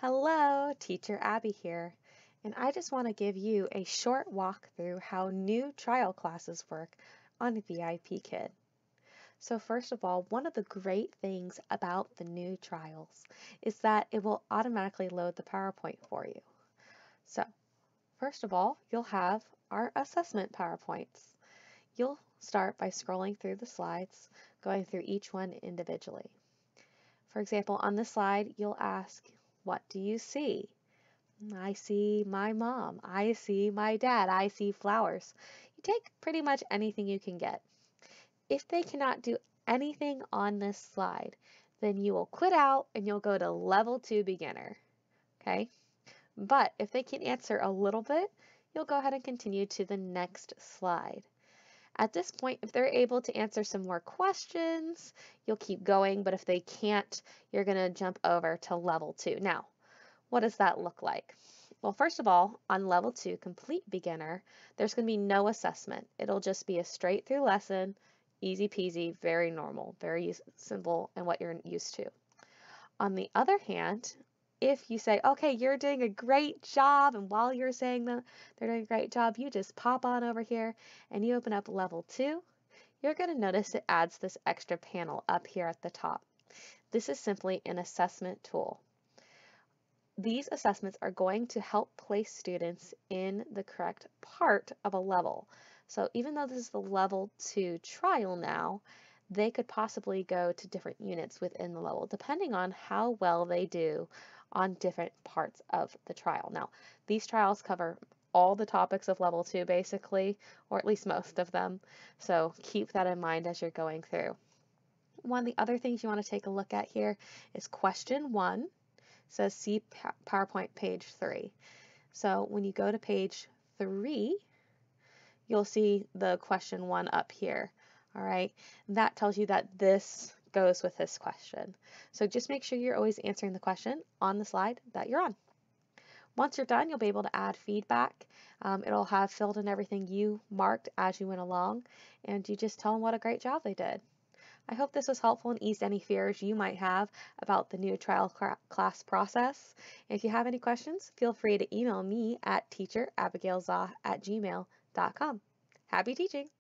Hello, Teacher Abby here, and I just want to give you a short walk through how new trial classes work on VIPKID. So first of all, one of the great things about the new trials is that it will automatically load the PowerPoint for you. So first of all, you'll have our assessment PowerPoints. You'll start by scrolling through the slides, going through each one individually. For example, on this slide, you'll ask, what do you see? I see my mom. I see my dad. I see flowers. You take pretty much anything you can get. If they cannot do anything on this slide, then you will quit out and you'll go to level 2 beginner. Okay? But if they can answer a little bit, you'll go ahead and continue to the next slide. At this point, if they're able to answer some more questions, you'll keep going, but if they can't, you're going to jump over to level 2. Now, what does that look like? Well, first of all, on level 2, complete beginner, there's going to be no assessment. It'll just be a straight through lesson, easy peasy, very normal, very simple, and what you're used to. On the other hand, if you say, okay, you're doing a great job, and while you're saying that they're doing a great job, you just pop on over here and you open up level 2, you're going to notice it adds this extra panel up here at the top. This is simply an assessment tool. These assessments are going to help place students in the correct part of a level. So even though this is the level 2 trial now, they could possibly go to different units within the level, depending on how well they do on different parts of the trial. Now, these trials cover all the topics of level 2, basically, or at least most of them, so keep that in mind as you're going through. One of the other things you want to take a look at here is question 1. It says see PowerPoint page 3. So when you go to page 3, you'll see the question 1 up here. All right, that tells you that this goes with this question. So just make sure you're always answering the question on the slide that you're on. Once you're done, you'll be able to add feedback. It'll have filled in everything you marked as you went along, and you just tell them what a great job they did. I hope this was helpful and eased any fears you might have about the new trial class process. If you have any questions, feel free to email me at teacherabigailzoh@gmail.com. Happy teaching!